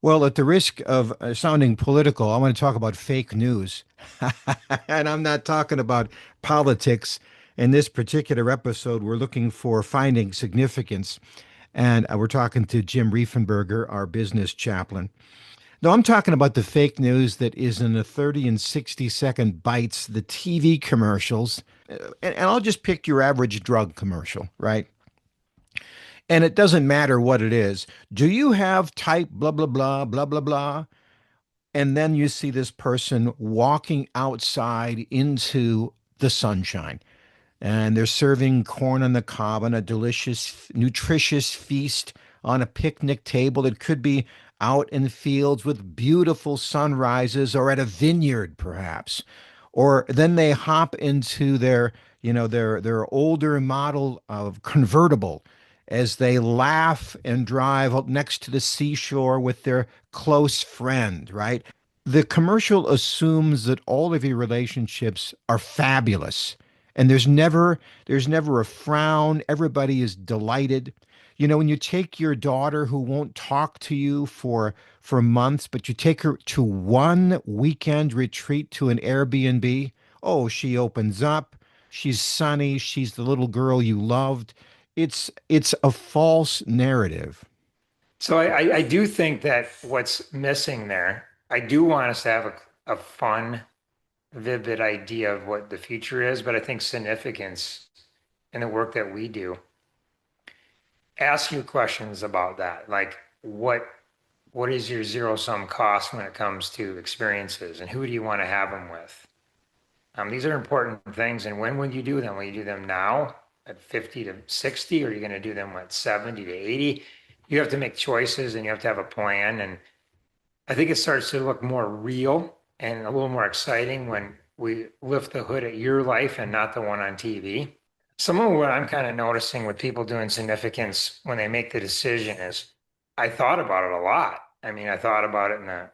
Well, at the risk of sounding political, I want to talk about fake news. And I'm not talking about politics. In this particular episode, we're looking for finding significance. And we're talking to Jim Riefenberger, our business chaplain. No, I'm talking about the fake news that is in the 30 and 60-second bites, the TV commercials. And I'll just pick your average drug commercial, right? And it doesn't matter what it is. Do you have type blah, blah, blah, blah, blah, blah? And then you see this person walking outside into the sunshine, and they're serving corn on the cob on a delicious, nutritious feast on a picnic table. It could be out in the fields with beautiful sunrises or at a vineyard, perhaps. Or then they hop into their older model of convertible as they laugh and drive up next to the seashore with their close friend, right? The commercial assumes that all of your relationships are fabulous and there's never a frown. Everybody is delighted. When you take your daughter who won't talk to you for months, but you take her to one weekend retreat to an Airbnb, oh, she opens up. She's sunny. She's the little girl you loved. It's a false narrative. So I do think that what's missing there, I do want us to have a fun, vivid idea of what the future is, but I think significance in the work that we do. Ask you questions about that. Like what is your zero sum cost when it comes to experiences and who do you want to have them with? These are important things. And when would you do them? Will you do them now at 50 to 60, or are you going to do them at 70 to 80? You have to make choices and you have to have a plan. And I think it starts to look more real and a little more exciting when we lift the hood at your life and not the one on TV. Some of what I'm kind of noticing with people doing significance when they make the decision is I thought about it a lot. I mean, I thought about it in the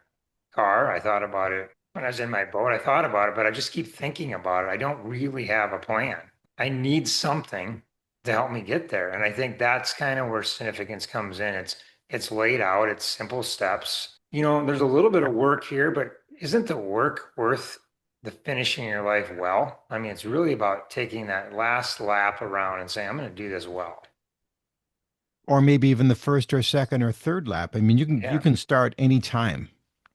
car. I thought about it when I was in my boat. I thought about it, but I just keep thinking about it. I don't really have a plan. I need something to help me get there. And I think that's kind of where significance comes in. It's laid out, it's simple steps. There's a little bit of work here, but isn't the work worth the finishing your life well? I mean, it's really about taking that last lap around and saying, I'm going to do this well. Or maybe even the first or second or third lap. I mean, you Yeah. can start any time.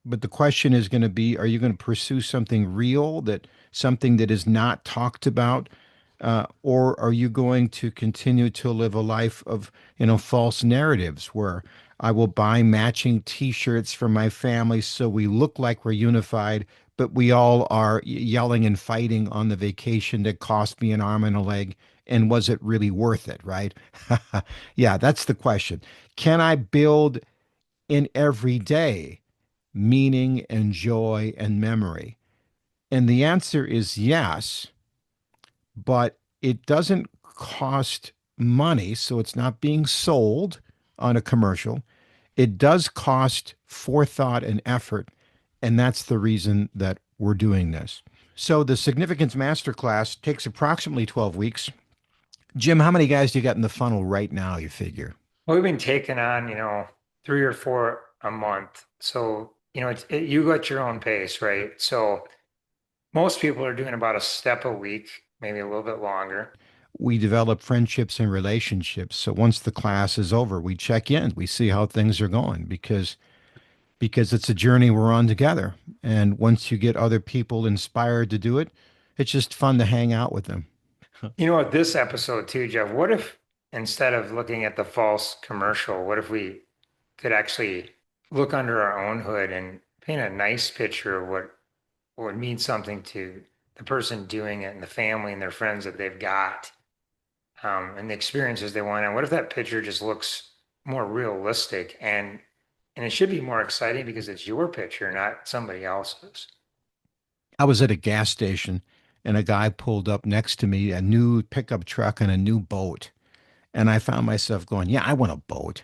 But the question is going to be, are you going to pursue something real, that something that is not talked about? Or are you going to continue to live a life of, false narratives where I will buy matching t-shirts for my family so we look like we're unified, but we all are yelling and fighting on the vacation that cost me an arm and a leg? And was it really worth it, right? Yeah, that's the question. Can I build in every day meaning and joy and memory? And the answer is yes, but it doesn't cost money, so it's not being sold on a commercial. It does cost forethought and effort, and that's the reason that we're doing this. So the Significance Masterclass takes approximately 12 weeks. Jim, how many guys do you got in the funnel right now, you figure? Well, we've been taking on, 3 or 4 a month. So, you got your own pace, right? So most people are doing about a step a week, maybe a little bit longer. We develop friendships and relationships. So once the class is over, we check in, we see how things are going, because it's a journey we're on together. And once you get other people inspired to do it, it's just fun to hang out with them. What this episode too, Jeff, what if instead of looking at the false commercial, what if we could actually look under our own hood and paint a nice picture of what would mean something to the person doing it and the family and their friends that they've got, and the experiences they want. And what if that picture just looks more realistic and it should be more exciting because it's your picture, not somebody else's. I was at a gas station and a guy pulled up next to me, a new pickup truck and a new boat. And I found myself going, yeah, I want a boat.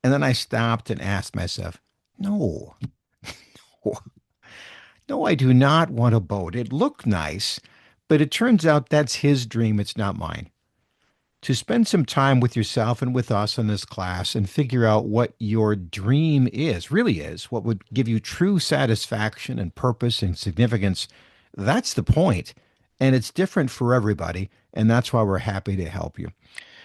And then I stopped and asked myself, no, no, I do not want a boat. It looked nice, but it turns out that's his dream. It's not mine. to spend some time with yourself and with us in this class and figure out what your dream is, really is, what would give you true satisfaction and purpose and significance. That's the point. And it's different for everybody. And that's why we're happy to help you.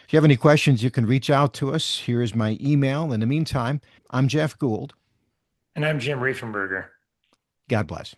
If you have any questions, you can reach out to us. Here's my email. In the meantime, I'm Jeff Gould. And I'm Jim Riefenberger. God bless.